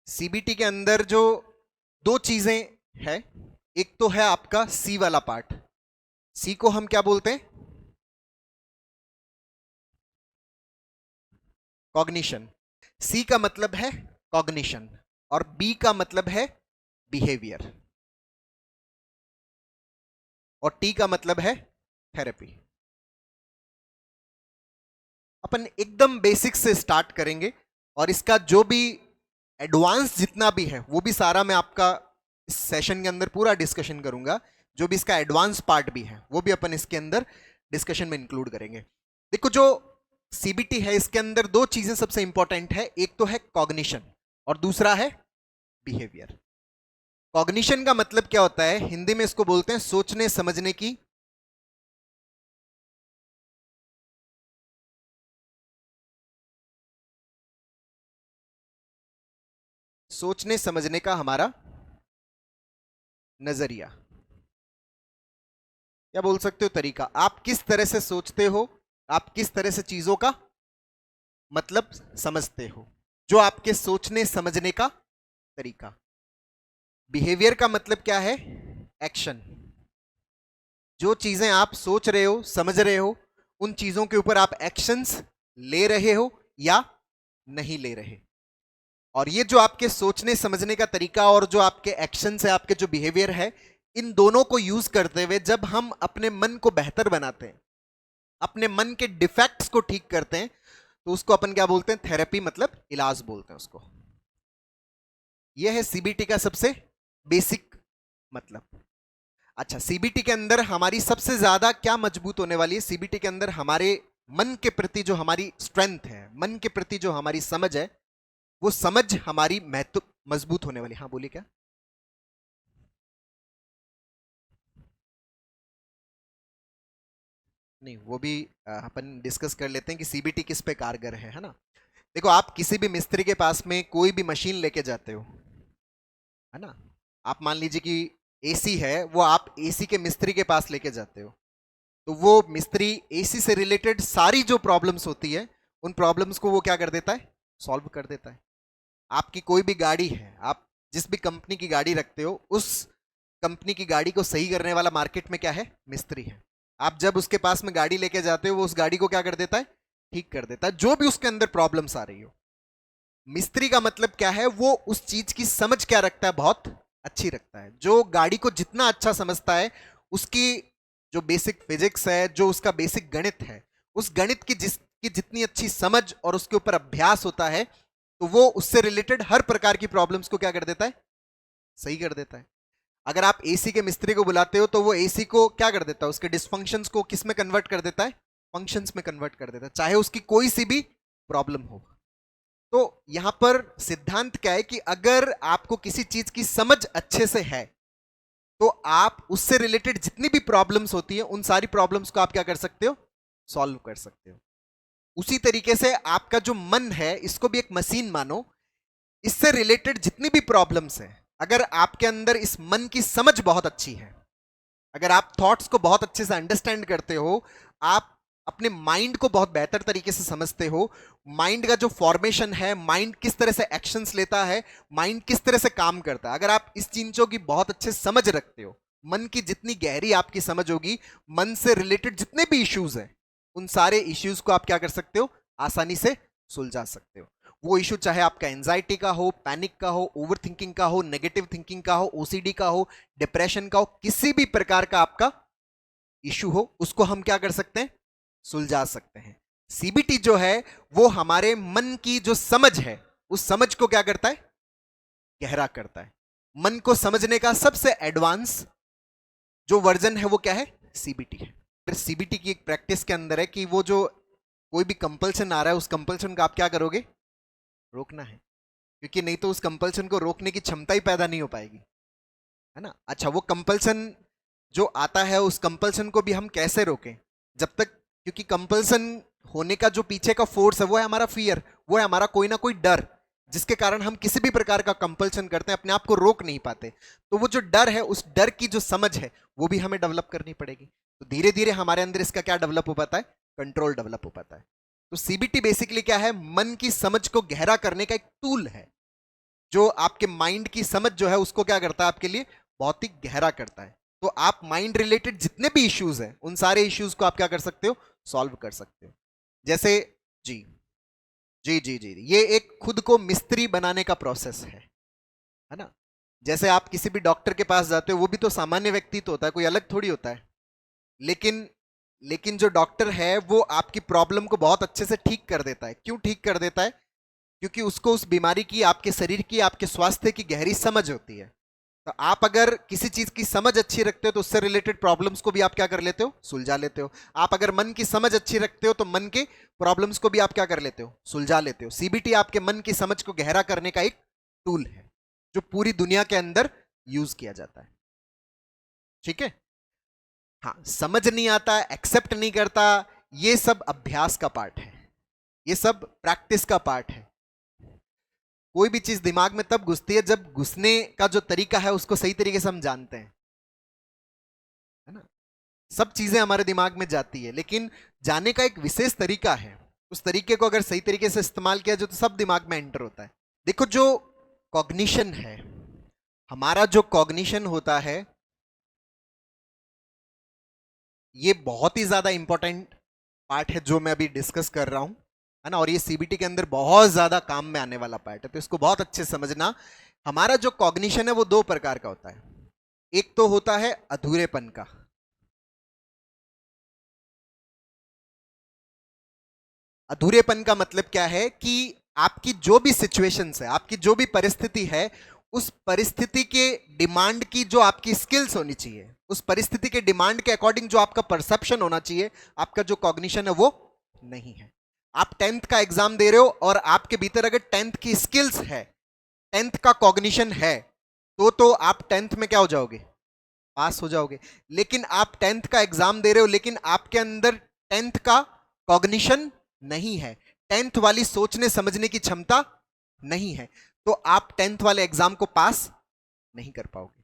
CBT के अंदर जो दो चीजें है, एक तो है आपका सी वाला पार्ट। सी को हम क्या बोलते हैं? कॉग्निशन। सी का मतलब है कॉग्निशन और बी का मतलब है बिहेवियर और टी का मतलब है थेरेपी। अपन एकदम बेसिक से स्टार्ट करेंगे और इसका जो भी एडवांस जितना भी है वो भी सारा मैं आपका इस सेशन के अंदर पूरा डिस्कशन करूंगा। जो भी इसका एडवांस पार्ट भी है वो भी अपन इसके अंदर डिस्कशन में इंक्लूड करेंगे। देखो, जो सीबीटी है इसके अंदर दो चीजें सबसे इंपॉर्टेंट है, एक तो है कॉग्निशन और दूसरा है बिहेवियर। कॉग्निशन का मतलब क्या होता है? हिंदी में इसको बोलते हैं सोचने समझने की सोचने समझने का हमारा नजरिया, या बोल सकते हो तरीका। आप किस तरह से सोचते हो, आप किस तरह से चीजों का मतलब समझते हो, जो आपके सोचने समझने का तरीका। बिहेवियर का मतलब क्या है? एक्शन। जो चीजें आप सोच रहे हो समझ रहे हो उन चीजों के ऊपर आप एक्शंस ले रहे हो या नहीं ले रहे। और ये जो आपके सोचने समझने का तरीका और जो आपके एक्शंस है, आपके जो बिहेवियर है, इन दोनों को यूज करते हुए जब हम अपने मन को बेहतर बनाते हैं, अपने मन के डिफेक्ट्स को ठीक करते हैं, तो उसको अपन क्या बोलते हैं? थेरेपी, मतलब इलाज बोलते हैं उसको। यह है सीबीटी का सबसे बेसिक मतलब। अच्छा, सीबीटी के अंदर हमारी सबसे ज्यादा क्या मजबूत होने वाली है? सीबीटी के अंदर हमारे मन के प्रति जो हमारी स्ट्रेंथ है, मन के प्रति जो हमारी समझ है, वो समझ हमारी महत्व मजबूत होने वाली। हाँ बोलिए क्या? नहीं, वो भी अपन डिस्कस कर लेते हैं कि सीबीटी किस पे कारगर है ना। देखो, आप किसी भी मिस्त्री के पास में कोई भी मशीन लेके जाते हो, है ना। आप मान लीजिए कि एसी है, वो आप एसी के मिस्त्री के पास लेके जाते हो, तो वो मिस्त्री एसी से रिलेटेड सारी जो प्रॉब्लम्स होती है उन प्रॉब्लम्स को वो क्या कर देता है? सॉल्व कर देता है। आपकी कोई भी गाड़ी है, आप जिस भी कंपनी की गाड़ी रखते हो, उस कंपनी की गाड़ी को सही करने वाला मार्केट में क्या है? मिस्त्री है। आप जब उसके पास में गाड़ी लेके जाते हो, वो उस गाड़ी को क्या कर देता है? ठीक कर देता है, जो भी उसके अंदर प्रॉब्लम्स आ रही हो। मिस्त्री का मतलब क्या है? वो उस चीज की समझ क्या रखता है? बहुत अच्छी रखता है। जो गाड़ी को जितना अच्छा समझता है, उसकी जो बेसिक फिजिक्स है, जो उसका बेसिक गणित है, उस गणित की जितनी अच्छी समझ और उसके ऊपर अभ्यास होता है, तो वो उससे रिलेटेड हर प्रकार की प्रॉब्लम्स को क्या कर देता है? सही कर देता है। अगर आप एसी के मिस्त्री को बुलाते हो, तो वो एसी को क्या कर देता है? उसके डिस्फंक्शंस को किस में कन्वर्ट कर देता है? फंक्शंस में कन्वर्ट कर देता है, चाहे उसकी कोई सी भी प्रॉब्लम हो। तो यहां पर सिद्धांत क्या है कि अगर आपको किसी चीज की समझ अच्छे से है, तो आप उससे रिलेटेड जितनी भी प्रॉब्लम्स होती है उन सारी प्रॉब्लम्स को आप क्या कर सकते हो? सॉल्व कर सकते हो। उसी तरीके से आपका जो मन है, इसको भी एक मशीन मानो। इससे रिलेटेड जितनी भी प्रॉब्लम्स हैं, अगर आपके अंदर इस मन की समझ बहुत अच्छी है, अगर आप थॉट्स को बहुत अच्छे से अंडरस्टैंड करते हो, आप अपने माइंड को बहुत बेहतर तरीके से समझते हो, माइंड का जो फॉर्मेशन है, माइंड किस तरह से एक्शंस लेता है, माइंड किस तरह से काम करता है, अगर आप इस चीजों की बहुत अच्छे समझ रखते हो, मन की जितनी गहरी आपकी समझ होगी, मन से रिलेटेड जितने भी इश्यूज हैं, उन सारे इश्यूज को आप क्या कर सकते हो? आसानी से सुलझा सकते हो। वो इशू चाहे आपका एंजाइटी का हो, पैनिक का हो, ओवर थिंकिंग का हो, नेगेटिव थिंकिंग का हो, ओसीडी का हो, डिप्रेशन का हो, किसी भी प्रकार का आपका इशू हो, उसको हम क्या कर सकते हैं? सुलझा सकते हैं। सीबीटी जो है वो हमारे मन की जो समझ है, उस समझ को क्या करता है? गहरा करता है। मन को समझने का सबसे एडवांस जो वर्जन है वो क्या है? सीबीटी है। फिर सीबीटी की एक प्रैक्टिस के अंदर है कि वो जो कोई भी कंपल्सन आ रहा है, उस कंपल्सन को आप क्या करोगे? रोकना है, क्योंकि नहीं तो उस कंपल्सन को रोकने की क्षमता ही पैदा नहीं हो पाएगी, है ना। अच्छा, वो कंपल्सन जो आता है, उस कंपल्सन को भी हम कैसे रोकें? जब तक, क्योंकि कंपल्सन होने का जो पीछे का फोर्स है वो है हमारा फियर, वो है हमारा कोई ना कोई डर, जिसके कारण हम किसी भी प्रकार का कंपल्सन करते हैं, अपने आप को रोक नहीं पाते। तो वो जो डर है, उस डर की जो समझ है, वो भी हमें डेवलप करनी पड़ेगी। तो धीरे धीरे हमारे अंदर इसका क्या डेवलप हो पाता है? कंट्रोल डेवलप हो पाता है। तो सीबीटी बेसिकली क्या है? मन की समझ को गहरा करने का एक टूल है। जो आपके माइंड की समझ जो है उसको क्या करता है, आपके लिए बहुत ही गहरा करता है। तो आप माइंड रिलेटेड जितने भी इश्यूज हैं उन सारे इश्यूज को आप क्या कर सकते हो, सॉल्व कर सकते हो। जैसे जी जी जी जी, ये एक खुद को मिस्त्री बनाने का प्रोसेस है ना। जैसे आप किसी भी डॉक्टर के पास जाते हो, वो भी तो सामान्य व्यक्ति तो होता है, कोई अलग थोड़ी होता है। लेकिन लेकिन जो डॉक्टर है वो आपकी प्रॉब्लम को बहुत अच्छे से ठीक कर देता है। क्यों ठीक कर देता है? क्योंकि उसको उस बीमारी की, आपके शरीर की, आपके स्वास्थ्य की गहरी समझ होती है। तो आप अगर किसी चीज की समझ अच्छी रखते हो तो उससे रिलेटेड प्रॉब्लम्स को भी आप क्या कर लेते हो, सुलझा लेते हो। आप अगर मन की समझ अच्छी रखते हो तो मन के प्रॉब्लम्स को भी आप क्या कर लेते हो, सुलझा लेते हो। सीबीटी आपके मन की समझ को गहरा करने का एक टूल है जो पूरी दुनिया के अंदर यूज किया जाता है। ठीक है। हाँ, समझ नहीं आता, एक्सेप्ट नहीं करता, ये सब अभ्यास का पार्ट है, ये सब प्रैक्टिस का पार्ट है। कोई भी चीज दिमाग में तब घुसती है जब घुसने का जो तरीका है उसको सही तरीके से हम जानते हैं, है ना। सब चीजें हमारे दिमाग में जाती है, लेकिन जाने का एक विशेष तरीका है। उस तरीके को अगर सही तरीके से इस्तेमाल किया जाए तो सब दिमाग में एंटर होता है। देखो, जो कॉग्निशन है, हमारा जो कॉग्निशन होता है, ये बहुत ही ज्यादा इंपॉर्टेंट पार्ट है जो मैं अभी डिस्कस कर रहा हूं, है ना। और ये सीबीटी के अंदर बहुत ज्यादा काम में आने वाला पार्ट है, तो इसको बहुत अच्छे से समझना। हमारा जो कॉग्निशन है वो दो प्रकार का होता है। एक तो होता है अधूरेपन का। अधूरेपन का मतलब क्या है कि आपकी जो भी सिचुएशंस है, आपकी जो भी परिस्थिति है, उस परिस्थिति के डिमांड की जो आपकी स्किल्स होनी चाहिए, उस परिस्थिति के डिमांड के अकॉर्डिंग जो आपका परसेप्शन होना चाहिए, आपका जो कॉग्निशन है वो नहीं है। आप 10th का एग्जाम दे रहे हो और आपके भीतर अगर 10th की स्किल्स है, 10th का कॉग्निशन है, तो आप 10th में क्या हो जाओगे, पास हो जाओगे। लेकिन आप 10th का एग्जाम दे रहे हो लेकिन आपके अंदर 10th का कॉग्निशन नहीं है, 10th वाली सोचने समझने की क्षमता नहीं है, तो आप 10th वाले एग्जाम को पास नहीं कर पाओगे।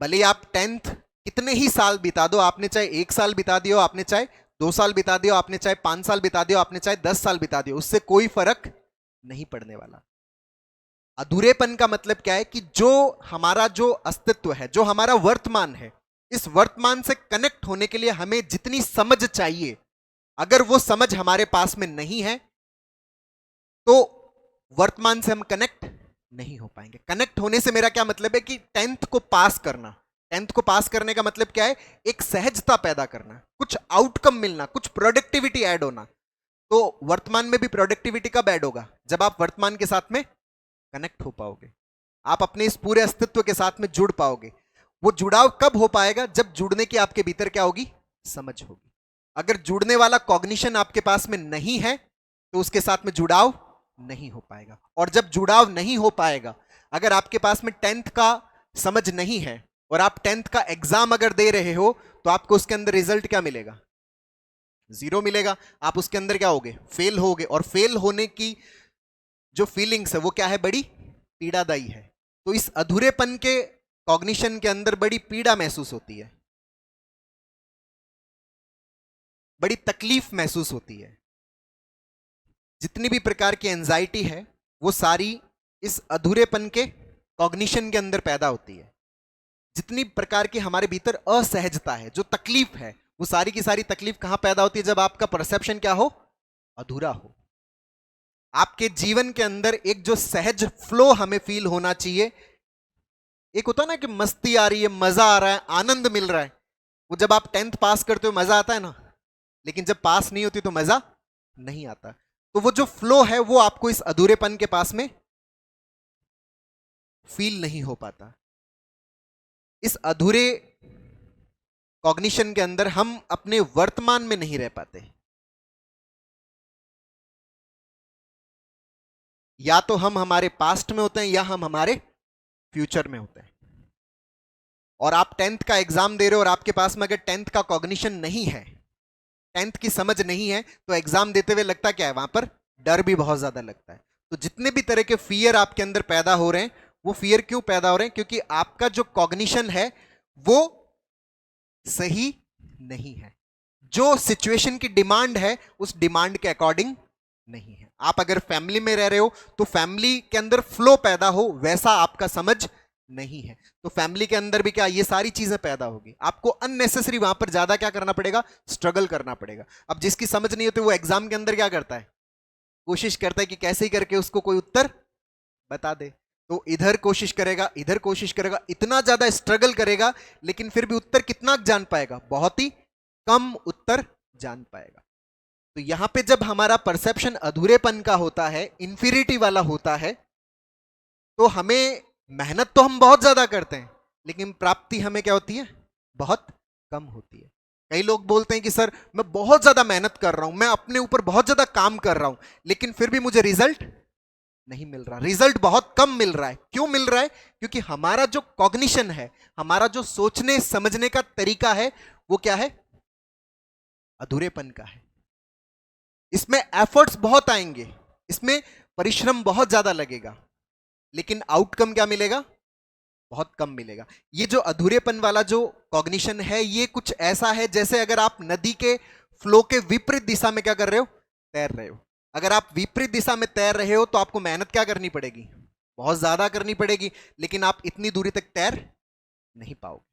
भले आप 10th कितने ही साल बिता दो, आपने चाहे 1 साल बिता दियो, आपने चाहे 2 साल बिता दियो, आपने चाहे 5 साल बिता दियो, आपने चाहे 10 साल बिता दियो, उससे कोई फर्क नहीं पड़ने वाला। अधूरेपन का मतलब क्या है कि जो हमारा जो अस्तित्व है, जो हमारा वर्तमान है, इस वर्तमान से कनेक्ट होने के लिए हमें जितनी समझ चाहिए, अगर वो समझ हमारे पास में नहीं है तो वर्तमान से हम कनेक्ट नहीं हो पाएंगे। कनेक्ट होने से मेरा क्या मतलब है कि 10th को पास करना। 10th को पास करने का मतलब क्या है, एक सहजता पैदा करना, कुछ आउटकम मिलना, कुछ प्रोडक्टिविटी ऐड होना। तो वर्तमान में भी प्रोडक्टिविटी कब ऐड होगा, जब आप वर्तमान के साथ में कनेक्ट हो पाओगे, आप अपने इस पूरे अस्तित्व के साथ में जुड़ पाओगे। वो जुड़ाव कब हो पाएगा, जब जुड़ने की आपके भीतर क्या होगी, समझ होगी। अगर जुड़ने वाला कॉग्निशन आपके पास में नहीं है तो उसके साथ में जुड़ाव नहीं हो पाएगा। और जब जुड़ाव नहीं हो पाएगा, अगर आपके पास में 10th का समझ नहीं है और आप 10th का एग्जाम अगर दे रहे हो तो आपको उसके अंदर रिजल्ट क्या मिलेगा, 0 मिलेगा। आप उसके अंदर क्या होगे, फेल होगे। और फेल होने की जो फीलिंग्स है वो क्या है, बड़ी पीड़ादायी है। तो इस अधूरेपन के कॉग्निशन के अंदर बड़ी पीड़ा महसूस होती है, बड़ी तकलीफ महसूस होती है। जितनी भी प्रकार की एंजाइटी है वो सारी इस अधूरेपन के कॉग्निशन के अंदर पैदा होती है। जितनी प्रकार की हमारे भीतर असहजता है, जो तकलीफ है, वो सारी की सारी तकलीफ कहां पैदा होती है, जब आपका परसेप्शन क्या हो, अधूरा हो। आपके जीवन के अंदर एक जो सहज फ्लो हमें फील होना चाहिए, एक होता ना कि मस्ती आ रही है, मजा आ रहा है, आनंद मिल रहा है, वो जब आप 10th पास करते हो मजा आता है ना। लेकिन जब पास नहीं होती तो मजा नहीं आता। तो वो जो फ्लो है वो आपको इस अधूरेपन के पास में फील नहीं हो पाता। इस अधूरे कॉग्निशन के अंदर हम अपने वर्तमान में नहीं रह पाते। या तो हम हमारे पास्ट में होते हैं या हम हमारे फ्यूचर में होते हैं। और आप 10th का एग्जाम दे रहे हो और आपके पास में अगर 10th का कॉग्निशन नहीं है, 10th की समझ नहीं है, तो एग्जाम देते हुए लगता क्या है, वहां पर डर भी बहुत ज्यादा लगता है। तो जितने भी तरह के फियर आपके अंदर पैदा हो रहे हैं, वो फियर क्यों पैदा हो रहे हैं, क्योंकि आपका जो कॉग्निशन है वो सही नहीं है। जो सिचुएशन की डिमांड है उस डिमांड के अकॉर्डिंग नहीं है। आप अगर फैमिली में रह रहे हो तो फैमिली के अंदर फ्लो पैदा हो वैसा आपका समझ नहीं है, तो फैमिली के अंदर भी क्या ये सारी चीजें पैदा होगी, आपको अननेसेसरी वहां पर ज्यादा क्या करना पड़ेगा, स्ट्रगल करना पड़ेगा। अब जिसकी समझ नहीं होती वो एग्जाम के अंदर क्या करता है, कोशिश करता है कि कैसे ही करके उसको कोई उत्तर बता दे, तो इधर कोशिश करेगा इधर कोशिश करेगा, इतना ज्यादा स्ट्रगल करेगा, लेकिन फिर भी उत्तर कितना जान पाएगा, बहुत ही कम उत्तर जान पाएगा। तो यहां पे जब हमारा परसेप्शन अधूरेपन का होता है, इंफीरिटी वाला होता है, तो हमें मेहनत तो हम बहुत ज्यादा करते हैं लेकिन प्राप्ति हमें क्या होती है, बहुत कम होती है। कई लोग बोलते हैं कि सर मैं बहुत ज्यादा मेहनत कर रहा हूं, मैं अपने ऊपर बहुत ज्यादा काम कर रहा हूं, लेकिन फिर भी मुझे रिजल्ट नहीं मिल रहा, रिजल्ट बहुत कम मिल रहा है। क्यों मिल रहा है, क्योंकि हमारा जो कॉग्निशन है, हमारा जो सोचने समझने का तरीका है, वो क्या है, अधूरेपन का है। इसमें एफर्ट्स बहुत आएंगे, इसमें परिश्रम बहुत ज्यादा लगेगा, लेकिन आउटकम क्या मिलेगा, बहुत कम मिलेगा। ये जो अधूरेपन वाला जो कॉग्निशन है, ये कुछ ऐसा है जैसे अगर आप नदी के फ्लो के विपरीत दिशा में क्या कर रहे हो, तैर रहे हो। अगर आप विपरीत दिशा में तैर रहे हो तो आपको मेहनत क्या करनी पड़ेगी, बहुत ज्यादा करनी पड़ेगी, लेकिन आप इतनी दूरी तक तैर नहीं पाओगे।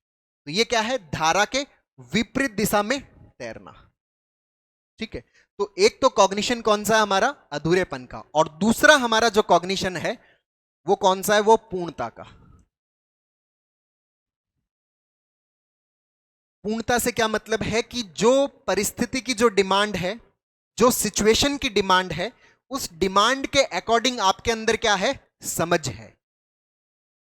तो ये क्या है, धारा के विपरीत दिशा में तैरना। ठीक है, तो एक तो कॉग्निशन कौन सा है हमारा, अधूरेपन का, और दूसरा हमारा जो कॉग्निशन है वो कौन सा है, वो पूर्णता का। पूर्णता से क्या मतलब है कि जो परिस्थिति की जो डिमांड है, जो सिचुएशन की डिमांड है, उस डिमांड के अकॉर्डिंग आपके अंदर क्या है, समझ है।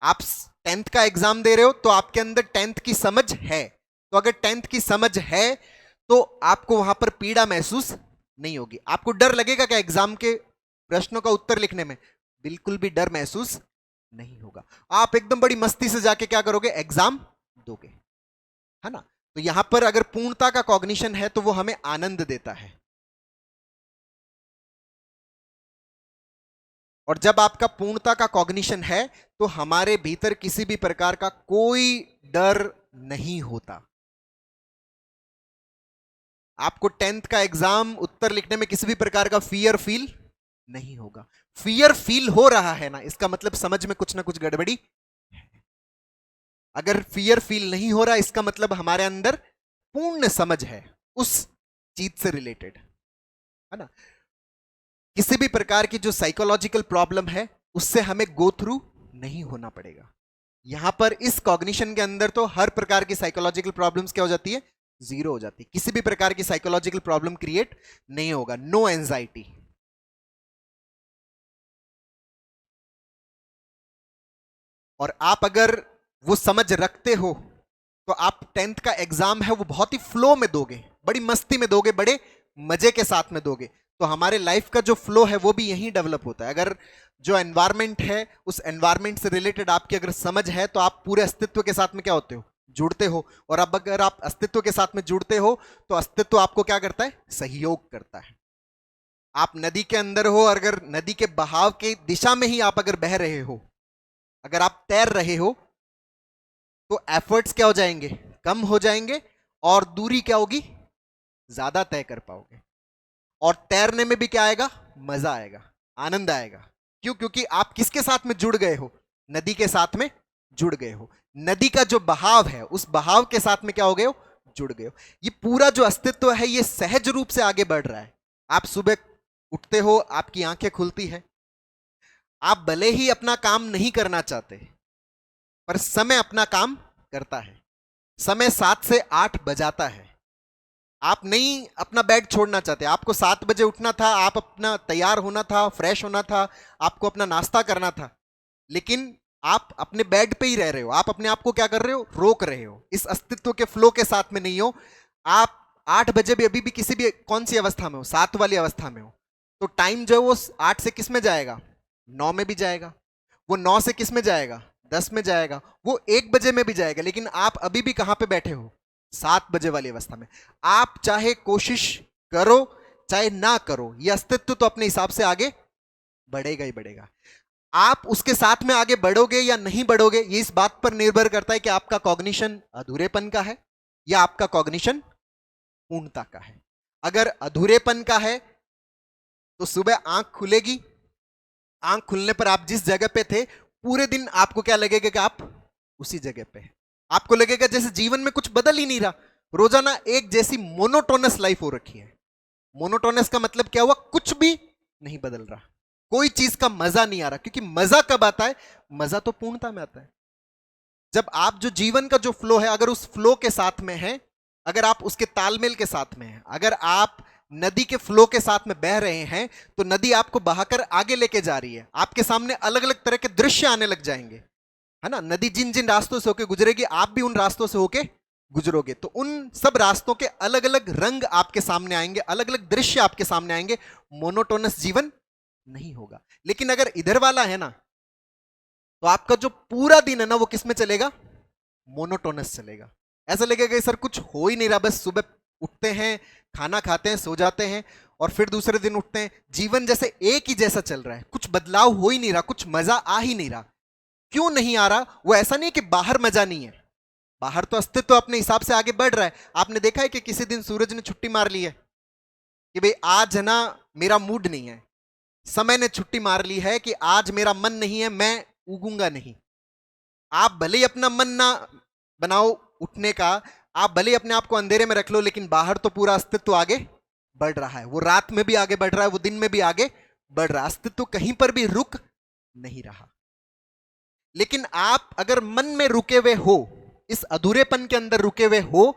आप 10th का एग्जाम दे रहे हो तो आपके अंदर 10th की समझ है, तो अगर 10th की समझ है तो आपको वहां पर पीड़ा महसूस नहीं होगी। आपको डर लगेगा क्या एग्जाम के प्रश्नों का उत्तर लिखने में, बिल्कुल भी डर महसूस नहीं होगा। आप एकदम बड़ी मस्ती से जाके क्या करोगे, एग्जाम दोगे, है ना। तो यहां पर अगर पूर्णता का कॉग्निशन है तो वो हमें आनंद देता है, और जब आपका पूर्णता का कॉग्निशन है तो हमारे भीतर किसी भी प्रकार का कोई डर नहीं होता। आपको 10th का एग्जाम उत्तर लिखने में किसी भी प्रकार का फियर फील नहीं होगा। फियर फील हो रहा है ना, इसका मतलब समझ में कुछ ना कुछ गड़बड़ी है। अगर फियर फील नहीं हो रहा, इसका मतलब हमारे अंदर पूर्ण समझ है उस चीज से रिलेटेड, है ना। किसी भी प्रकार की जो साइकोलॉजिकल प्रॉब्लम है उससे हमें गो थ्रू नहीं होना पड़ेगा। यहां पर इस कॉग्निशन के अंदर तो हर प्रकार की साइकोलॉजिकल प्रॉब्लम्स क्या हो जाती है, जीरो हो जाती है। किसी भी प्रकार की साइकोलॉजिकल प्रॉब्लम क्रिएट नहीं होगा, नो एंजाइटी। और आप अगर वो समझ रखते हो तो आप 10th का एग्जाम है वो बहुत ही फ्लो में दोगे, बड़ी मस्ती में दोगे, बड़े मजे के साथ में दोगे। तो हमारे लाइफ का जो फ्लो है वो भी यहीं डेवलप होता है। अगर जो एनवायरमेंट है उस एनवायरमेंट से रिलेटेड आपकी अगर समझ है तो आप पूरे अस्तित्व के साथ में क्या होते हो, जुड़ते हो। और अब अगर आप अस्तित्व के साथ में जुड़ते हो तो अस्तित्व आपको क्या करता है, सहयोग करता है। आप नदी के अंदर हो और अगर नदी के बहाव के दिशा में ही आप अगर बह रहे हो, अगर आप तैर रहे हो, तो एफर्ट्स क्या हो जाएंगे, कम हो जाएंगे, और दूरी क्या होगी, ज्यादा तय कर पाओगे। और तैरने में भी क्या आएगा, मजा आएगा, आनंद आएगा। क्यों, क्योंकि आप किसके साथ में जुड़ गए हो, नदी के साथ में जुड़ गए हो। नदी का जो बहाव है उस बहाव के साथ में क्या हो गए हो, जुड़ गए हो। ये पूरा जो अस्तित्व है ये सहज रूप से आगे बढ़ रहा है। आप सुबह उठते हो, आपकी आंखें खुलती है, आप भले ही अपना काम नहीं करना चाहते पर समय अपना काम करता है। समय 7 से 8 बजाता है, आप नहीं अपना बेड छोड़ना चाहते, आपको 7 बजे उठना था, आप अपना तैयार होना था, फ्रेश होना था, आपको अपना नाश्ता करना था, लेकिन आप अपने बेड पे ही रह रहे हो। आप अपने आप को क्या कर रहे हो, रोक रहे हो, इस अस्तित्व के फ्लो के साथ में नहीं हो। आप 8 बजे भी अभी भी किसी भी कौन सी अवस्था में हो, 7 वाली अवस्था में हो, तो टाइम जो है वो 8 से किस में जाएगा, 9 में भी जाएगा, वो 9 से किस में जाएगा, 10 में जाएगा, वो 1 बजे में भी जाएगा। लेकिन आप अभी भी कहां पे बैठे हो, 7 बजे वाली अवस्था में। आप चाहे कोशिश करो चाहे ना करो, ये अस्तित्व तो अपने हिसाब से आगे बढ़ेगा ही बढ़ेगा। आप उसके साथ में आगे बढ़ोगे या नहीं बढ़ोगे, ये इस बात पर निर्भर करता है कि आपका कॉग्निशन अधूरेपन का है या आपका कॉग्निशन पूर्णता का है। अगर अधूरेपन का है तो सुबह आंख खुलेगी, आंख खुलने पर आप जिस जगह पे थे पूरे दिन आपको क्या लगेगा कि आप उसी जगह पे हैं। आपको लगेगा जैसे जीवन में कुछ बदल ही नहीं रहा, रोजाना एक जैसी मोनोटोनस लाइफ हो रखी है। मोनोटोनस का मतलब क्या हुआ, कुछ भी नहीं बदल रहा, कोई चीज का मजा नहीं आ रहा। क्योंकि मजा कब आता है, मजा तो पूर्णता में आता है। जब आप जो जीवन का जो फ्लो है, अगर उस फ्लो के साथ में है, अगर आप उसके तालमेल के साथ में हैं, अगर आप नदी के फ्लो के साथ में बह रहे हैं, तो नदी आपको बहाकर आगे लेके जा रही है। आपके सामने अलग अलग तरह के दृश्य आने लग जाएंगे, है ना। नदी जिन जिन रास्तों से होके गुजरेगी, आप भी उन रास्तों से होके गुजरोगे, तो उन सब रास्तों के अलग अलग रंग आपके सामने आएंगे, अलग अलग दृश्य आपके सामने आएंगे। मोनोटोनस जीवन नहीं होगा। लेकिन अगर इधर वाला है ना, तो आपका जो पूरा दिन है ना, वो किस में चलेगा, मोनोटोनस चलेगा। ऐसा लगेगा कि सर कुछ हो ही नहीं रहा, बस सुबह उठते हैं, खाना खाते हैं, सो जाते हैं, और फिर दूसरे दिन उठते हैं, जीवन जैसे एक ही जैसा चल रहा है, कुछ बदलाव हो ही नहीं रहा, कुछ मजा आ ही नहीं रहा। क्यों नहीं आ रहा, वो ऐसा नहीं है कि बाहर मजा नहीं है, बाहर तो अस्तित्व अपने हिसाब से आगे बढ़ रहा है। आपने देखा है कि किसी दिन सूरज ने छुट्टी मार ली है कि भाई आज है ना मेरा मूड नहीं है, समय ने छुट्टी मार ली है कि आज मेरा मन नहीं है, मैं उगूंगा नहीं। आप भले ही अपना मन ना बनाओ उठने का, आप भले ही अपने आप को अंधेरे में रख लो, लेकिन बाहर तो पूरा अस्तित्व आगे बढ़ रहा है। वो रात में भी आगे बढ़ रहा है, वो दिन में भी आगे बढ़ रहा है, अस्तित्व कहीं पर भी रुक नहीं रहा। लेकिन आप अगर मन में रुके हुए हो, इस अधूरेपन के अंदर रुके हुए हो,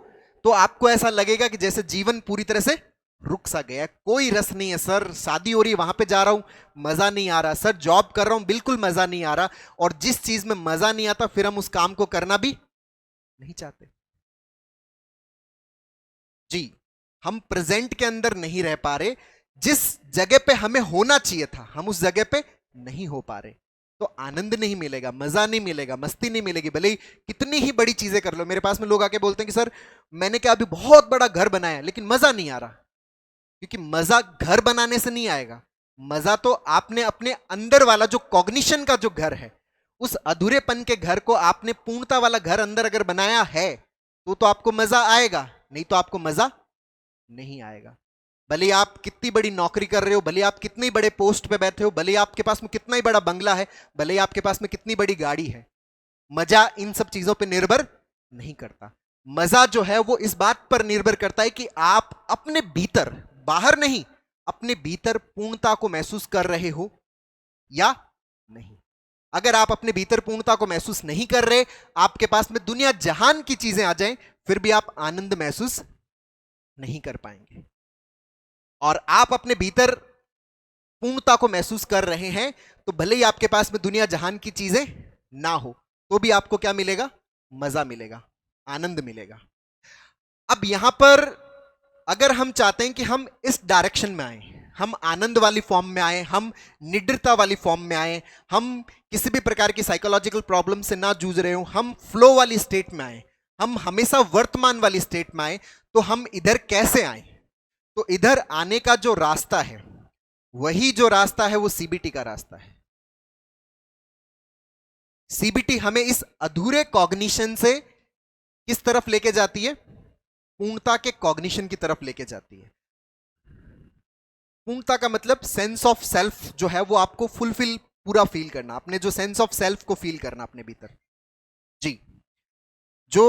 तो आपको ऐसा लगेगा कि जैसे जीवन पूरी तरह से रुक सा गया, कोई रस नहीं है। सर शादी हो रही है, वहां पे जा रहा हूं, मजा नहीं आ रहा। सर जॉब कर रहा हूं, बिल्कुल मजा नहीं आ रहा। और जिस चीज में मजा नहीं आता, फिर हम उस काम को करना भी नहीं चाहते। जी, हम प्रेजेंट के अंदर नहीं रह पा रहे, जिस जगह पे हमें होना चाहिए था हम उस जगह पे नहीं हो पा रहे, तो आनंद नहीं मिलेगा, मजा नहीं मिलेगा, मस्ती नहीं मिलेगी, भले ही कितनी ही बड़ी चीजें कर लो। मेरे पास में लोग आके बोलते हैं कि सर मैंने क्या अभी बहुत बड़ा घर बनाया, लेकिन मजा नहीं आ रहा। क्योंकि मजा घर बनाने से नहीं आएगा, मजा तो आपने अपने अंदर वाला जो कॉग्निशन का जो घर है, उस अधूरेपन के घर को आपने पूर्णता वाला घर अंदर अगर बनाया है, तो आपको मजा आएगा, नहीं तो आपको मजा नहीं आएगा। भले ही आप कितनी बड़ी नौकरी कर रहे हो, भले आप कितनी बड़े पोस्ट पे बैठे हो, भले आपके पास में कितना ही बड़ा बंगला है, भले ही आपके पास में कितनी बड़ी गाड़ी है, मजा इन सब चीजों पे निर्भर नहीं करता। मजा जो है वो इस बात पर निर्भर करता है कि आप अपने भीतर, बाहर नहीं, अपने भीतर पूर्णता को महसूस कर रहे हो या नहीं। अगर आप अपने भीतर पूर्णता को महसूस नहीं कर रहे, आपके पास में दुनिया जहान की चीजें आ जाएं, फिर भी आप आनंद महसूस नहीं कर पाएंगे। और आप अपने भीतर पूर्णता को महसूस कर रहे हैं, तो भले ही आपके पास में दुनिया जहान की चीजें ना हो, तो भी आपको क्या मिलेगा, मजा मिलेगा, आनंद मिलेगा। अब यहां पर अगर हम चाहते हैं कि हम इस डायरेक्शन में आए, हम आनंद वाली फॉर्म में आए, हम निडरता वाली फॉर्म में आए, हम किसी भी प्रकार की साइकोलॉजिकल प्रॉब्लम से ना जूझ रहे हो, हम फ्लो वाली स्टेट में आए, हम हमेशा वर्तमान वाली स्टेट में आए, तो हम इधर कैसे आए। तो इधर आने का जो रास्ता है, वही जो रास्ता है वो सीबीटी का रास्ता है। सीबीटी हमें इस अधूरे कॉग्निशन से किस तरफ लेके जाती है, पूर्णता के कॉग्निशन की तरफ लेके जाती है। पूर्णता का मतलब सेंस ऑफ सेल्फ जो है वो आपको फुलफिल पूरा फील करना, अपने जो सेंस ऑफ सेल्फ को फील करना अपने भीतर। जी, जो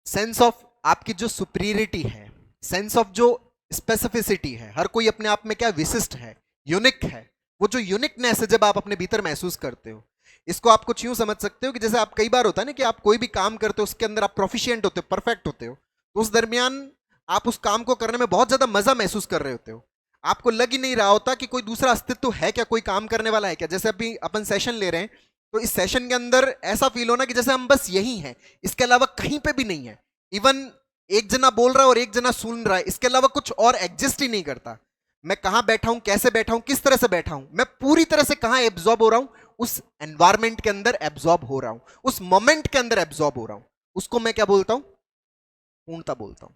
सेंस ऑफ आपकी जो सुपीरियरिटी है, सेंस ऑफ जो स्पेसिफिसिटी है, हर कोई अपने आप में क्या विशिष्ट है, यूनिक है, वो जो यूनिकनेस है जब आप अपने भीतर महसूस करते हो, इसको आप कुछ यूं समझ सकते हो कि जैसे आप कई बार होता है ना कि आप कोई भी काम करते हो, उसके अंदर आप प्रोफिशिएंट होते हो, परफेक्ट होते हो, तो उस दरमियान आप उस काम को करने में बहुत ज्यादा मजा महसूस कर रहे होते हो, आपको लग ही नहीं रहा होता कि कोई दूसरा अस्तित्व है क्या, कोई काम करने वाला है क्या। जैसे अभी अपन सेशन ले रहे हैं, तो इस सेशन के अंदर ऐसा फील होना कि जैसे हम बस यही हैं, इसके अलावा कहीं पे भी नहीं है। इवन एक जना बोल रहा है और एक जना सुन रहा है, इसके अलावा कुछ और एग्जिस्ट ही नहीं करता। मैं कहां बैठा हूं, कैसे बैठा हूं, किस तरह से बैठा हूं, मैं पूरी तरह से कहां एब्जॉर्ब हो रहा हूं, उस एनवायरमेंट के अंदर एब्जॉर्ब हो रहा हूं, उस मोमेंट के अंदर एब्जॉर्ब हो रहा हूं। उसको मैं क्या बोलता हूं, पूर्णता बोलता हूं।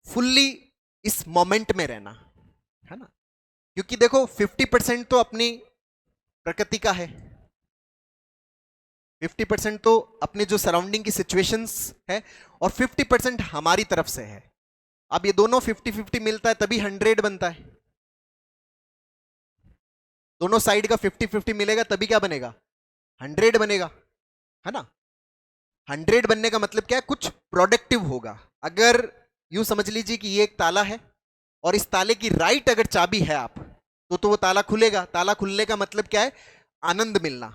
फुल्ली इस मोमेंट में रहना, है ना। क्योंकि देखो 50% तो अपनी प्रकृति का है, 50% तो अपने जो सराउंडिंग की सिचुएशंस है, और 50% हमारी तरफ से है। अब ये दोनों 50-50 मिलता है तभी 100 बनता है। दोनों साइड का 50-50 मिलेगा तभी क्या बनेगा, 100 बनेगा, है ना। 100 बनने का मतलब क्या है, कुछ प्रोडक्टिव होगा। अगर यूं समझ लीजिए कि ये एक ताला है और इस ताले की राइट अगर चाबी है आप, तो वो ताला खुलेगा। ताला खुलने का मतलब क्या है, आनंद मिलना,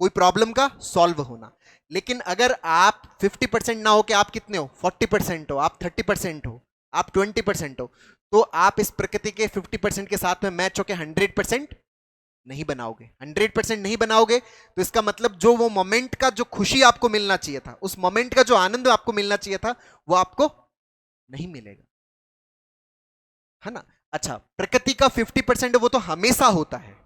कोई प्रॉब्लम का सॉल्व होना। लेकिन अगर आप 50% ना हो कि आप कितने हो, 40% हो, आप 30% हो, आप 20% हो, तो आप इस प्रकृति के 50% के साथ में मैच होकर 100% नहीं बनाओगे। 100% नहीं बनाओगे तो इसका मतलब जो वो मोमेंट का जो खुशी आपको मिलना चाहिए था, उस मोमेंट का जो आनंद आपको मिलना चाहिए था, वो आपको नहीं मिलेगा, है ना। अच्छा, प्रकृति का 50% वो तो हमेशा होता है।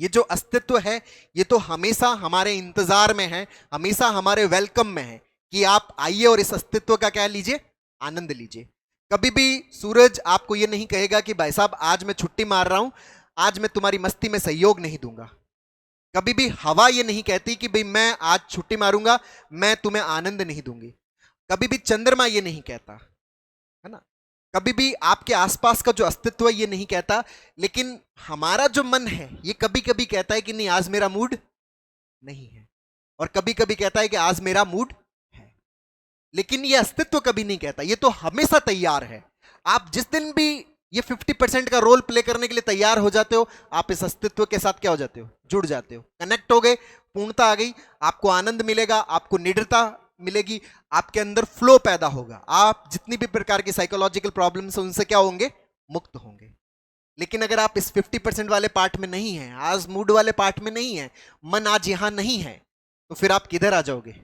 ये जो अस्तित्व है ये तो हमेशा हमारे इंतजार में है, हमेशा हमारे वेलकम में है कि आप आइए और इस अस्तित्व का क्या लीजिए, आनंद लीजिए। कभी भी सूरज आपको ये नहीं कहेगा कि भाई साहब आज मैं छुट्टी मार रहा हूं, आज मैं तुम्हारी मस्ती में सहयोग नहीं दूंगा। कभी भी हवा ये नहीं कहती कि भाई मैं आज छुट्टी मारूंगा, मैं तुम्हें आनंद नहीं दूंगी। कभी भी चंद्रमा ये नहीं कहता, है ना। कभी भी आपके आसपास का जो अस्तित्व है ये नहीं कहता। लेकिन हमारा जो मन है ये कभी कभी कहता है कि नहीं आज मेरा मूड नहीं है, और कभी कभी कहता है कि आज मेरा मूड है। लेकिन ये अस्तित्व कभी नहीं कहता, ये तो हमेशा तैयार है। आप जिस दिन भी ये 50% का रोल प्ले करने के लिए तैयार हो जाते हो, आप इस अस्तित्व के साथ क्या हो जाते हो, जुड़ जाते हो, कनेक्ट हो गए, पूर्णता आ गई, आपको आनंद मिलेगा, आपको निडरता मिलेगी, आपके अंदर फ्लो पैदा होगा। आप जितनी भी प्रकार की साइकोलॉजिकल प्रॉब्लम्स हैं उनसे क्या होंगे, मुक्त होंगे। लेकिन अगर आप इस 50% वाले पार्ट में नहीं है, आज मूड वाले पार्ट में नहीं है, मन आज यहां नहीं है, तो फिर आप किधर आ जाओगे,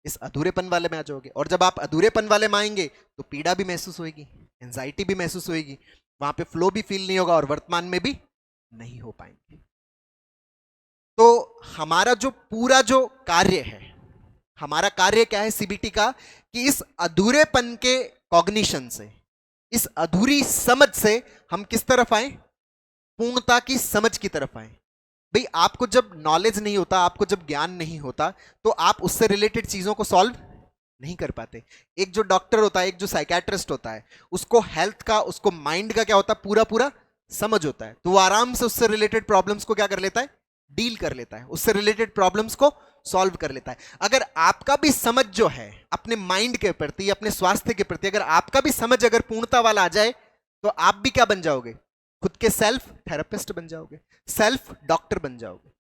इस अधूरेपन वाले में आ जाओगे। और जब आप अधूरेपन वाले में आएंगे तो पीड़ा भी महसूस होगी, एंजाइटी भी महसूस होगी, वहां पे फ्लो भी फील नहीं होगा और वर्तमान में भी नहीं हो पाएंगे। तो हमारा जो पूरा जो कार्य है, हमारा कार्य क्या है सीबीटी का, कि इस अधूरेपन के कॉग्निशन से, इस अधूरी समझ से हम किस तरफ आए, पूर्णता की समझ की तरफ आए। भाई आपको जब नॉलेज नहीं होता, आपको जब ज्ञान नहीं होता, तो आप उससे रिलेटेड चीजों को सॉल्व नहीं कर पाते। एक जो डॉक्टर होता है, एक जो साइकेट्रिस्ट होता है, उसको हेल्थ का, उसको माइंड का क्या होता है, पूरा पूरा समझ होता है। तो वो आराम से उससे रिलेटेड प्रॉब्लम्स को क्या कर लेता है, डील कर लेता है, उससे रिलेटेड प्रॉब्लम्स को सॉल्व कर लेता है। अगर आपका भी समझ जो है अपने माइंड के प्रति, अपने स्वास्थ्य के प्रति, अगर आपका भी समझ अगर पूर्णता वाला आ जाए, तो आप भी क्या बन जाओगे, खुद के सेल्फ थेरेपिस्ट बन जाओगे, सेल्फ डॉक्टर बन जाओगे।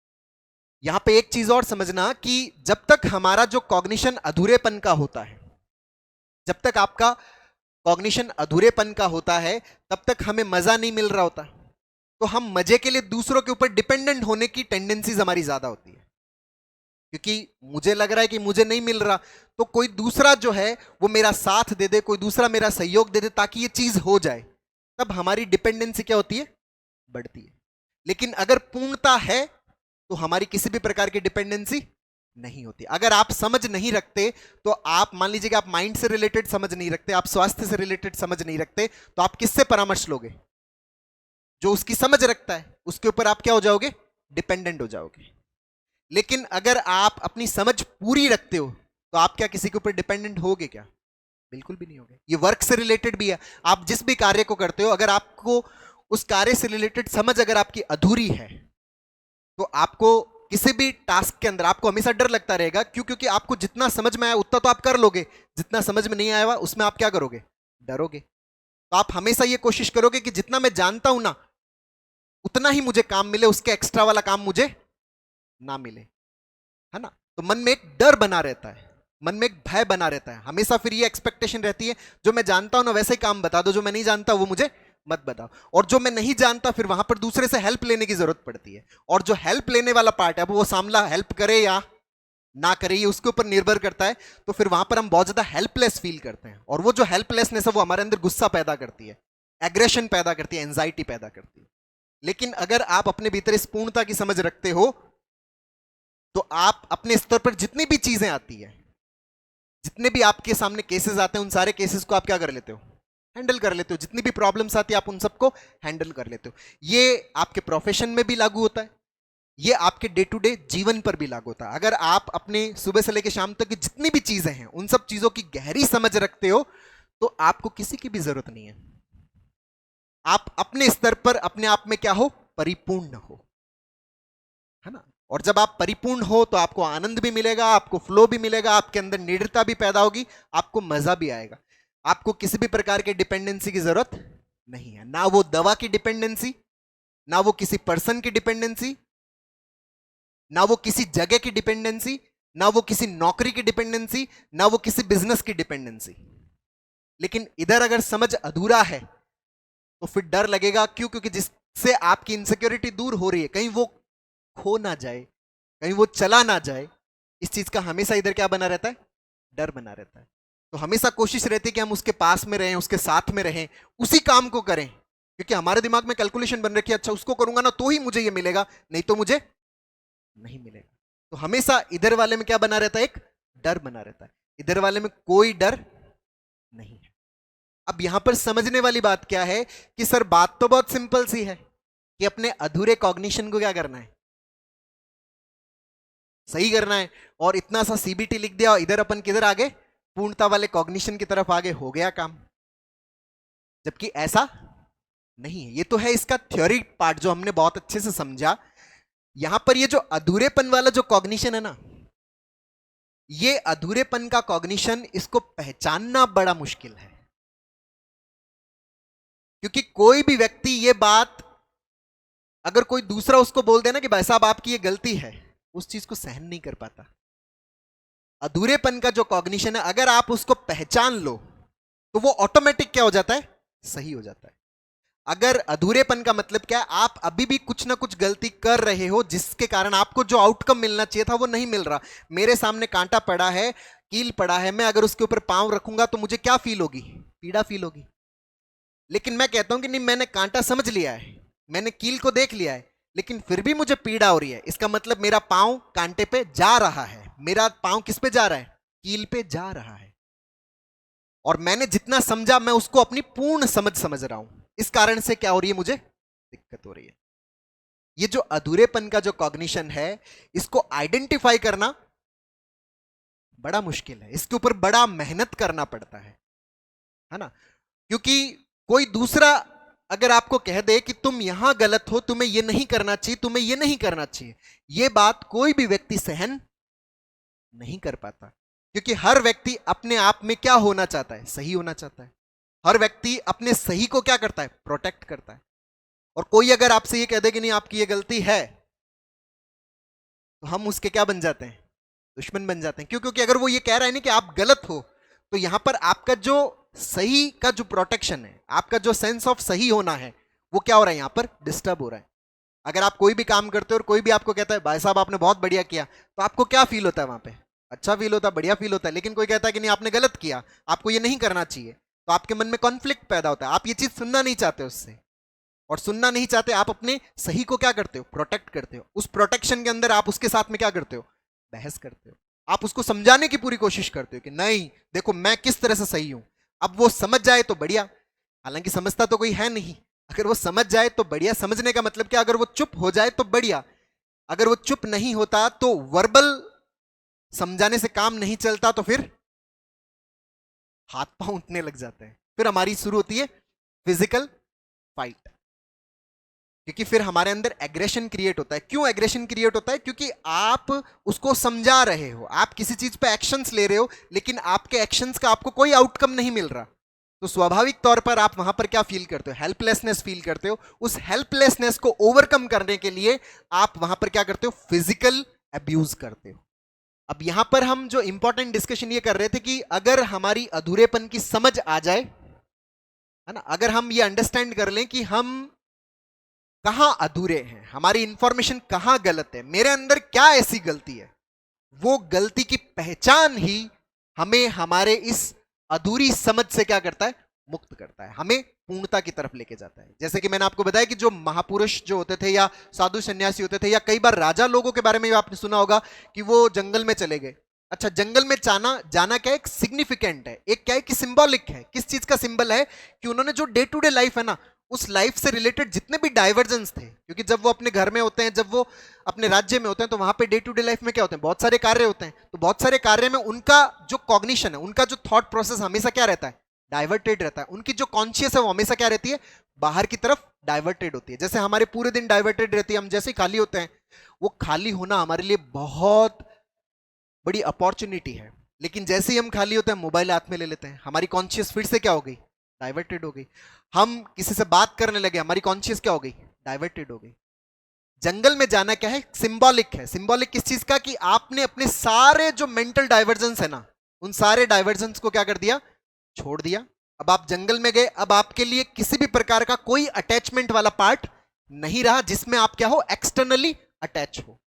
यहां पे एक चीज और समझना कि जब तक हमारा जो कॉग्निशन अधूरेपन का होता है, जब तक आपका कॉग्निशन अधूरेपन का होता है, तब तक हमें मजा नहीं मिल रहा होता। तो हम मजे के लिए दूसरों के ऊपर डिपेंडेंट होने की टेंडेंसीज हमारी ज्यादा होती है, क्योंकि मुझे लग रहा है कि मुझे नहीं मिल रहा, तो कोई दूसरा जो है वो मेरा साथ दे दे, कोई दूसरा मेरा सहयोग दे दे ताकि ये चीज हो जाए। तब हमारी डिपेंडेंसी क्या होती है, बढ़ती है। लेकिन अगर पूर्णता है तो हमारी किसी भी प्रकार की डिपेंडेंसी नहीं होती। अगर आप समझ नहीं रखते, तो आप मान लीजिए कि आप माइंड से रिलेटेड समझ नहीं रखते, आप स्वास्थ्य से रिलेटेड समझ नहीं रखते, तो आप किससे परामर्श लोगे, जो उसकी समझ रखता है उसके ऊपर आप क्या हो जाओगे, डिपेंडेंट हो जाओगे। लेकिन अगर आप अपनी समझ पूरी रखते हो, तो आप क्या किसी के ऊपर डिपेंडेंट होगे क्या, बिल्कुल भी नहीं होगे। ये वर्क से रिलेटेड भी है। आप जिस भी कार्य को करते हो, अगर आपको उस कार्य से रिलेटेड समझ अगर आपकी अधूरी है, तो आपको किसी भी टास्क के अंदर आपको हमेशा डर लगता रहेगा। क्यों, क्योंकि आपको जितना समझ में आया उतना तो आप कर लोगे, जितना समझ में नहीं आया हुआ उसमें आप क्या करोगे, डरोगे। तो आप हमेशा ये कोशिश करोगे कि जितना मैं जानता हूं ना, उतना ही मुझे काम मिले, उसके एक्स्ट्रा वाला काम मुझे ना मिले, है ना। तो मन में एक डर बना रहता है, मन में एक भय बना रहता है। हमेशा फिर ये एक्सपेक्टेशन रहती है, जो मैं जानता हूं ना वैसे ही काम बता दो, जो मैं नहीं जानता वो मुझे मत बताओ। और जो मैं नहीं जानता, फिर वहां पर दूसरे से हेल्प लेने की जरूरत पड़ती है। और जो हेल्प लेने वाला पार्ट है, अब वो सामला हेल्प करे या ना करे, ये उसके ऊपर निर्भर करता है। तो फिर वहां पर हम बहुत ज्यादा हेल्पलेस फील करते हैं, और वो जो हेल्पलेसनेस है वो हमारे अंदर गुस्सा पैदा करती है, एग्रेशन पैदा करती है, एंजाइटी पैदा करती है। लेकिन अगर आप अपने भीतर इस पूर्णता की समझ रखते हो, तो आप अपने स्तर पर जितनी भी चीजें आती है, जितने भी आपके सामने केसेस आते हैं, उन सारे केसेस को आप क्या कर लेते हो, हैंडल कर लेते हो। जितनी भी प्रॉब्लम्स आती है आप उन सबको हैंडल कर लेते हो। ये आपके प्रोफेशन में भी लागू होता है, ये आपके डे टू डे जीवन पर भी लागू होता है। अगर आप अपने सुबह से लेकर शाम तक की जितनी भी चीजें हैं उन सब चीजों की गहरी समझ रखते हो, तो आपको किसी की भी जरूरत नहीं है। आप अपने स्तर पर अपने आप में क्या हो, परिपूर्ण हो, है ना। और जब आप परिपूर्ण हो तो आपको आनंद भी मिलेगा, आपको फ्लो भी मिलेगा, आपके अंदर निडरता भी पैदा होगी, आपको मजा भी आएगा। आपको किसी भी प्रकार के डिपेंडेंसी की जरूरत नहीं है, ना वो दवा की डिपेंडेंसी, ना वो किसी पर्सन की डिपेंडेंसी, ना वो किसी जगह की डिपेंडेंसी, ना वो किसी नौकरी की डिपेंडेंसी, ना वो किसी बिजनेस की डिपेंडेंसी। लेकिन इधर अगर समझ अधूरा है तो फिर डर लगेगा। क्यों? क्योंकि जिससे आपकी इनसिक्योरिटी दूर हो रही है, कहीं वो खो ना जाए, कहीं वो चला ना जाए, इस चीज का हमेशा इधर क्या बना रहता है, डर बना रहता है। तो हमेशा कोशिश रहती है कि हम उसके पास में रहें, उसके साथ में रहें, उसी काम को करें, क्योंकि हमारे दिमाग में कैलकुलेशन बन रखी है, अच्छा उसको करूंगा ना तो ही मुझे ये मिलेगा, नहीं तो मुझे नहीं मिलेगा। तो हमेशा इधर वाले में क्या बना रहता है, एक डर बना रहता है। इधर वाले में कोई डर नहीं है। अब यहां पर समझने वाली बात क्या है कि सर बात तो बहुत सिंपल सी है कि अपने अधूरे कॉग्निशन को क्या करना है, सही करना है। और इतना सा सीबीटी लिख दिया और इधर अपन किधर आगे, पूर्णता वाले कॉग्निशन की तरफ आगे, हो गया काम। जबकि ऐसा नहीं है। ये तो है इसका थ्योरी पार्ट जो हमने बहुत अच्छे से समझा। यहां पर ये जो अधूरेपन वाला जो कॉग्निशन है ना, ये अधूरेपन का कॉग्निशन, इसको पहचानना बड़ा मुश्किल है। क्योंकि कोई भी व्यक्ति ये बात, अगर कोई दूसरा उसको बोल देना कि भाई साहब आपकी ये गलती है, उस चीज को सहन नहीं कर पाता। अधूरेपन का जो कॉग्निशन है, अगर आप उसको पहचान लो तो वो ऑटोमेटिक क्या हो जाता है, सही हो जाता है। अगर अधूरेपन का मतलब क्या है, आप अभी भी कुछ ना कुछ गलती कर रहे हो जिसके कारण आपको जो आउटकम मिलना चाहिए था वो नहीं मिल रहा। मेरे सामने कांटा पड़ा है, कील पड़ा है, मैं अगर उसके ऊपर पांव रखूंगा तो मुझे क्या फील होगी, पीड़ा फील होगी। लेकिन मैं कहता हूं कि नहीं, मैंने कांटा समझ लिया है, मैंने कील को देख लिया है, लेकिन फिर भी मुझे पीड़ा हो रही है। इसका मतलब मेरा पांव कांटे पे जा रहा है, मेरा पांव किस पे जा रहा है, कील पे जा रहा है। और मैंने जितना समझा मैं उसको अपनी पूर्ण समझ रहा हूं, इस कारण से क्या हो रही है, मुझे दिक्कत हो रही है। ये जो अधूरेपन का जो कॉग्निशन है, इसको आइडेंटिफाई करना बड़ा मुश्किल है, इसके ऊपर बड़ा मेहनत करना पड़ता है ना। क्योंकि कोई दूसरा अगर आपको कह दे कि तुम यहां गलत हो, तुम्हें यह नहीं करना चाहिए, तुम्हें यह नहीं करना चाहिए, यह बात कोई भी व्यक्ति सहन नहीं कर पाता। क्योंकि हर व्यक्ति अपने आप में क्या होना चाहता है, सही होना चाहता है। हर व्यक्ति अपने सही को क्या करता है, प्रोटेक्ट करता है। और कोई अगर आपसे ये कह दे कि नहीं आपकी ये गलती है, तो हम उसके क्या बन जाते हैं, दुश्मन बन जाते हैं। क्यों? क्योंकि अगर वो ये कह रहा है ना कि आप गलत हो, तो यहां पर आपका जो सही का जो प्रोटेक्शन है, आपका जो सेंस ऑफ सही होना है, वो क्या हो रहा है, यहां पर डिस्टर्ब हो रहा है। अगर आप कोई भी काम करते हो और कोई भी आपको कहता है भाई साहब आपने बहुत बढ़िया किया, तो आपको क्या फील होता है वहां पे, अच्छा फील होता है, बढ़िया फील होता है। लेकिन कोई कहता है कि नहीं आपने गलत किया, आपको ये नहीं करना चाहिए, तो आपके मन में कॉन्फ्लिक्ट पैदा होता है। आप ये चीज सुनना नहीं चाहते उससे, और सुनना नहीं चाहते, आप अपने सही को क्या करते हो, प्रोटेक्ट करते हो। उस प्रोटेक्शन के अंदर आप उसके साथ में क्या करते हो, बहस करते हो। आप उसको समझाने की पूरी कोशिश करते हो कि नहीं देखो मैं किस तरह से सही हूं। अब वो समझ जाए तो बढ़िया, हालांकि समझता तो कोई है नहीं। अगर वो समझ जाए तो बढ़िया, समझने का मतलब क्या, अगर वो चुप हो जाए तो बढ़िया। अगर वो चुप नहीं होता तो वर्बल समझाने से काम नहीं चलता, तो फिर हाथ पांव उठने लग जाते हैं, फिर हमारी शुरू होती है फिजिकल फाइट। क्योंकि फिर हमारे अंदर एग्रेशन क्रिएट होता है। क्यों एग्रेशन क्रिएट होता है? क्योंकि आप उसको समझा रहे हो, आप किसी चीज पे एक्शंस ले रहे हो, लेकिन आपके एक्शंस का आपको कोई आउटकम नहीं मिल रहा। तो स्वाभाविक तौर पर आप वहां पर क्या फील करते हो, हेल्पलेसनेस फील करते हो। उस हेल्पलेसनेस को ओवरकम करने के लिए आप वहां पर क्या करते हो, फिजिकल अब्यूज करते हो। अब यहां पर हम जो इंपॉर्टेंट डिस्कशन ये कर रहे थे कि अगर हमारी अधूरेपन की समझ आ जाए, है ना, अगर हम ये अंडरस्टैंड कर लें कि हम कहां अधूरे हैं, हमारी इंफॉर्मेशन कहां गलत है, मेरे अंदर क्या ऐसी गलती है, वो गलती की पहचान ही हमें हमारे इस अधूरी समझ से क्या करता है, मुक्त करता है, हमें पूर्णता की तरफ लेके जाता है। जैसे कि मैंने आपको बताया कि जो महापुरुष जो होते थे या साधु सन्यासी होते थे, या कई बार राजा लोगों के बारे में आपने सुना होगा कि वो जंगल में चले गए। अच्छा, जंगल में जाना जाना क्या है, एक सिग्निफिकेंट है, एक क्या है कि सिंबॉलिक है। किस चीज का सिंबल है कि उन्होंने जो डे टू डे लाइफ है ना, उस लाइफ से रिलेटेड जितने भी डाइवर्जेंस थे, क्योंकि जब वो अपने घर में होते हैं, जब वो अपने राज्य में होते हैं, तो वहां पे डे टू डे लाइफ में क्या होते हैं, बहुत सारे कार्य होते हैं। तो बहुत सारे कार्य में उनका जो कॉग्निशन है, उनका जो थॉट प्रोसेस हमेशा क्या रहता है, डाइवर्टेड रहता है। उनकी जो कॉन्शियस है वो हमेशा क्या रहती है, बाहर की तरफ डाइवर्टेड होती है। जैसे हमारे पूरे दिन डाइवर्टेड रहती है, हम जैसे ही खाली होते हैं, वो खाली होना हमारे लिए बहुत बड़ी अपॉर्चुनिटी है, लेकिन जैसे ही हम खाली होते हैं मोबाइल हाथ में ले लेते हैं, हमारी कॉन्शियस फिर से क्या हो गई, डाइवर्टेड हो गई। हम किसी से बात करने लगे, हमारी कॉन्शियस क्या हो गई, डाइवर्टेड हो गई। जंगल में जाना क्या है, सिंबॉलिक है। सिंबॉलिक किस चीज का, कि आपने अपने सारे जो मेंटल डाइवर्जेंस है ना, उन सारे डाइवर्जेंस को क्या कर दिया, छोड़ दिया। अब आप जंगल में गए, अब आपके लिए किसी भी प्रकार का कोई अटैचमेंट वाला पार्ट नहीं रहा जिसमें आप क्या हो, एक्सटर्नली अटैच हो।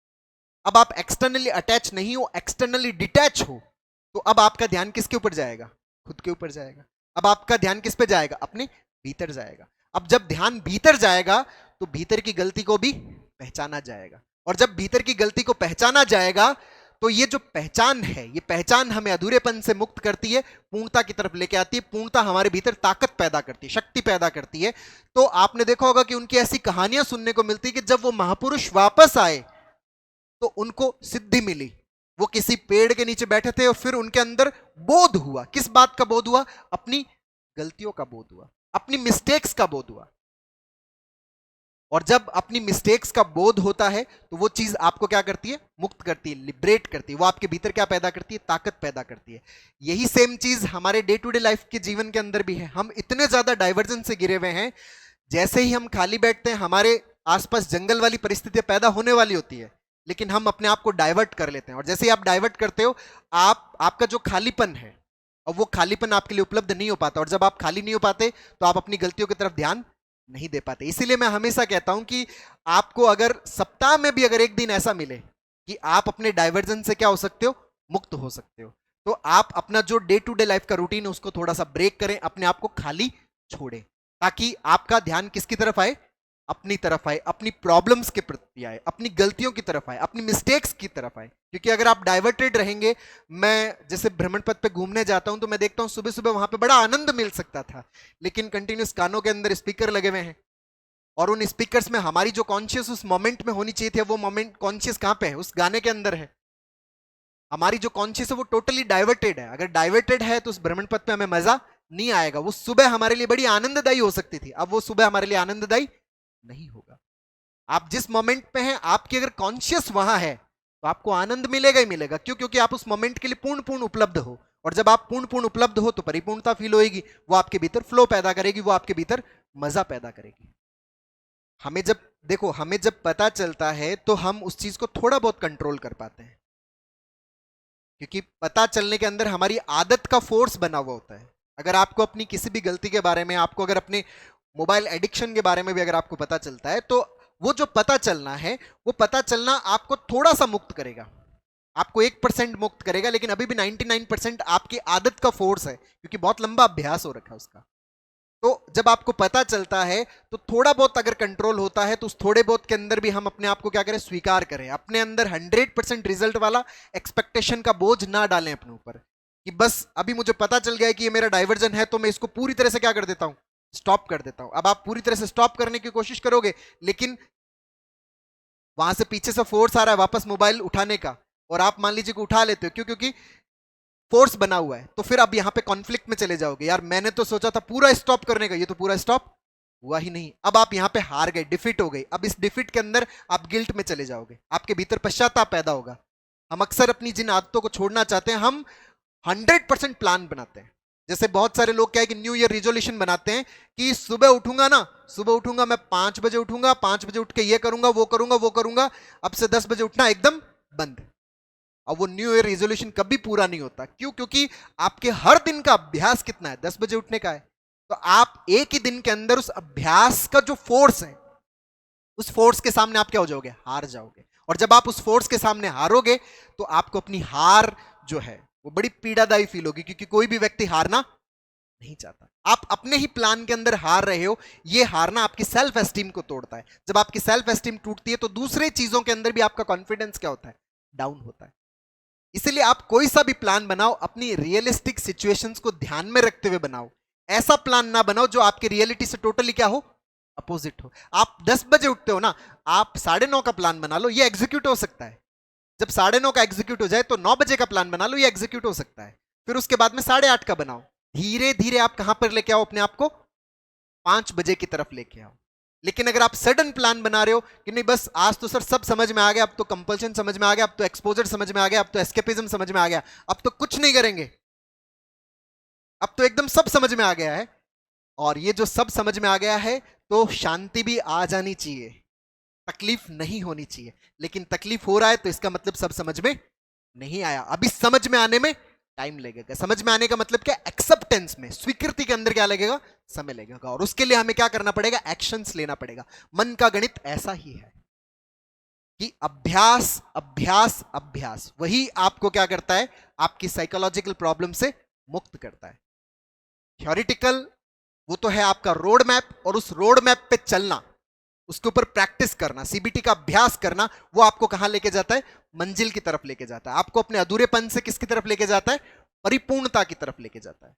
अब आप एक्सटर्नली अटैच नहीं हो, एक्सटर्नली डिटैच हो, तो अब आपका ध्यान किसके ऊपर जाएगा, खुद के ऊपर जाएगा। अब आपका ध्यान किस पे जाएगा, अपने भीतर जाएगा। अब जब ध्यान भीतर जाएगा तो भीतर की गलती को भी पहचाना जाएगा, और जब भीतर की गलती को पहचाना जाएगा तो ये जो पहचान है, ये पहचान हमें अधूरेपन से मुक्त करती है, पूर्णता की तरफ लेके आती है। पूर्णता हमारे भीतर ताकत पैदा करती है, शक्ति पैदा करती है। तो आपने देखा होगा कि उनकी ऐसी कहानियां सुनने को मिलती है कि जब वो महापुरुष वापस आए तो उनको सिद्धि मिली। वो किसी पेड़ के नीचे बैठे थे और फिर उनके अंदर बोध हुआ। किस बात का बोध हुआ, अपनी गलतियों का बोध हुआ, अपनी मिस्टेक्स का बोध हुआ। और जब अपनी मिस्टेक्स का बोध होता है तो वो चीज आपको क्या करती है, मुक्त करती है, लिबरेट करती है। वो आपके भीतर क्या पैदा करती है, ताकत पैदा करती है। यही सेम चीज हमारे डे टू डे लाइफ के जीवन के अंदर भी है। हम इतने ज्यादा डाइवर्जन से घिरे हुए हैं, जैसे ही हम खाली बैठते हैं हमारे आसपास जंगल वाली परिस्थितियां पैदा होने वाली होती है, लेकिन हम अपने आप को डाइवर्ट कर लेते हैं। और जैसे ही आप डाइवर्ट करते हो, आपका जो खालीपन है, और वो खालीपन आपके लिए उपलब्ध नहीं हो पाता। और जब आप खाली नहीं हो पाते तो आप अपनी गलतियों की तरफ ध्यान नहीं दे पाते। इसीलिए मैं हमेशा कहता हूं कि आपको अगर सप्ताह में भी अगर एक दिन ऐसा मिले कि आप अपने डाइवर्जन से क्या हो सकते हो, मुक्त हो सकते हो, तो आप अपना जो डे टू डे लाइफ का रूटीन है उसको थोड़ा सा ब्रेक करें, अपने आप को खाली छोड़ें, ताकि आपका ध्यान किसकी तरफ आए, अपनी तरफ आए, अपनी प्रॉब्लम्स के प्रति आए, अपनी गलतियों की तरफ आए, अपनी मिस्टेक्स की तरफ आए। क्योंकि अगर आप डाइवर्टेड रहेंगे, मैं जैसे भ्रमण पथ पे घूमने जाता हूं तो मैं देखता हूं सुबह सुबह वहां पे बड़ा आनंद मिल सकता था, लेकिन कंटिन्यूस कानों के अंदर स्पीकर लगे हुए हैं, और उन स्पीकर्स में हमारी जो कॉन्शियस उस मोमेंट में होनी चाहिए थी, वो मोमेंट कॉन्शियस कहां पे है, उस गाने के अंदर है। हमारी जो कॉन्शियस है वो टोटली डाइवर्टेड है। अगर डाइवर्टेड है तो उस भ्रमण पथ पे हमें मजा नहीं आएगा। वो सुबह हमारे लिए बड़ी आनंददायी हो सकती थी, अब वो सुबह हमारे लिए आनंददायी नहीं होगा। आप जिस मोमेंट पे हैं, आपकी अगर कॉन्शियस वहां है तो आपको आनंद मिलेगा ही मिलेगा। क्यों? क्योंकि आप उस मोमेंट के लिए पूर्ण पूर्ण उपलब्ध हो, और जब आप पूर्ण पूर्ण उपलब्ध हो तो परिपूर्णता फील होगी, वो आपके भीतर फ्लो पैदा करेगी, वो आपके भीतर मजा पैदा करेगी। हमें जब देखो, हमें जब पता चलता है तो हम उस चीज को थोड़ा बहुत कंट्रोल कर पाते हैं, क्योंकि पता चलने के अंदर हमारी आदत का फोर्स बना हुआ होता है। अगर आपको अपनी किसी भी गलती के बारे में, आपको अगर अपने मोबाइल एडिक्शन के बारे में भी अगर आपको पता चलता है, तो वो जो पता चलना है, वो पता चलना आपको थोड़ा सा मुक्त करेगा, आपको 1% मुक्त करेगा, लेकिन अभी भी 99% आपकी आदत का फोर्स है, क्योंकि बहुत लंबा अभ्यास हो रखा है उसका। तो जब आपको पता चलता है तो थोड़ा बहुत अगर कंट्रोल होता है, तो उस थोड़े बहुत के अंदर भी हम अपने आप को क्या करें, स्वीकार करें। अपने अंदर 100% रिजल्ट वाला एक्सपेक्टेशन का बोझ ना डालें अपने ऊपर, कि बस अभी मुझे पता चल गया है कि ये मेरा डाइवर्जन है, तो मैं इसको पूरी तरह से क्या कर देता हूं, स्टॉप कर देता हूं। अब आप पूरी तरह से स्टॉप करने की कोशिश करोगे, लेकिन वहां से पीछे से फोर्स आ रहा है वापस मोबाइल उठाने का, और आप मान लीजिए कि उठा लेते हो, क्यों? क्योंकि फोर्स बना हुआ है। तो फिर अब यहां पे कॉन्फ्लिक्ट में चले जाओगे, यार मैंने तो सोचा था पूरा स्टॉप करने का, ये तो पूरा स्टॉप हुआ ही नहीं। अब आप यहां पे हार गए, डिफीट हो गए। अब इस डिफीट के अंदर आप गिल्ट में चले जाओगे, आपके भीतर पश्चाताप पैदा होगा। हम अक्सर अपनी जिन आदतों को छोड़ना चाहते हैं, हम 100% प्लान बनाते हैं। जैसे बहुत सारे लोग क्या है कि न्यू ईयर रिजोल्यूशन बनाते हैं कि सुबह उठूंगा ना, सुबह उठूंगा मैं 5 बजे उठूंगा, 5 बजे उठ के ये करूंगा, वो करूंगा, वो करूंगा, अब से 10 बजे उठना एकदम बंद। अब वो न्यू ईयर रिजोल्यूशन कभी पूरा नहीं होता। क्यों? क्योंकि आपके हर दिन का अभ्यास कितना है, 10 बजे उठने का है। तो आप एक ही दिन के अंदर उस अभ्यास का जो फोर्स है, उस फोर्स के सामने आप क्या हो जाओगे, हार जाओगे। और जब आप उस फोर्स के सामने हारोगे तो आपको अपनी हार जो है वो बड़ी पीड़ादायी फील होगी, क्योंकि कोई भी व्यक्ति हारना नहीं चाहता। आप अपने ही प्लान के अंदर हार रहे हो। ये हारना आपकी सेल्फ एस्टीम को तोड़ता है। जब आपकी सेल्फ एस्टीम टूटती है तो दूसरे चीजों के अंदर भी आपका कॉन्फिडेंस क्या होता है, डाउन होता है। इसलिए आप कोई सा भी प्लान बनाओ, अपनी रियलिस्टिक सिचुएशंस को ध्यान में रखते हुए बनाओ। ऐसा प्लान ना बनाओ जो आपकी रियलिटी से टोटली क्या हो, अपोजिट हो। आप 10 बजे उठते हो ना, आप 9:30 का प्लान बना लो, ये एग्जीक्यूट हो सकता है। जब 9:30 का एग्जीक्यूट हो जाए तो 9 बजे का प्लान बना लो, ये एग्जीक्यूट हो सकता है। फिर उसके बाद में 8:30 का बनाओ, धीरे धीरे आप कहां पर लेके आओ अपने आप को, 5 बजे की तरफ लेके आओ। लेकिन अगर आप सडन प्लान बना रहे हो कि नहीं बस आज तो सर सब समझ में आ गया, अब तो कंपल्शन समझ में आ गया, अब तो एक्सपोजर समझ में आ गया, अब तो एस्केपिज्म समझ में आ गया, अब तो कुछ नहीं करेंगे, अब तो एकदम सब समझ में आ गया है, और ये जो सब समझ में आ गया है तो शांति भी आ जानी चाहिए, तकलीफ नहीं होनी चाहिए। लेकिन तकलीफ हो रहा है तो इसका मतलब सब समझ में नहीं आया। अभी समझ में आने में टाइम लगेगा। समझ में आने का मतलब क्या, एक्सेप्टेंस में, स्वीकृति के अंदर क्या लगेगा, समय लगेगा। और उसके लिए हमें क्या करना पड़ेगा, एक्शंस लेना पड़ेगा। मन का गणित ऐसा ही है कि अभ्यास अभ्यास अभ्यास, वही आपको क्या करता है, आपकी साइकोलॉजिकल प्रॉब्लम से मुक्त करता है। थ्योरेटिकल वो तो है आपका रोड मैप, और उस रोड मैप पे चलना, उसके ऊपर प्रैक्टिस करना, सीबीटी का अभ्यास करना, वो आपको कहां लेके जाता है, मंजिल की तरफ लेके जाता है। आपको अपने अधूरेपन से किसकी तरफ लेके जाता है, परिपूर्णता की तरफ लेके जाता है।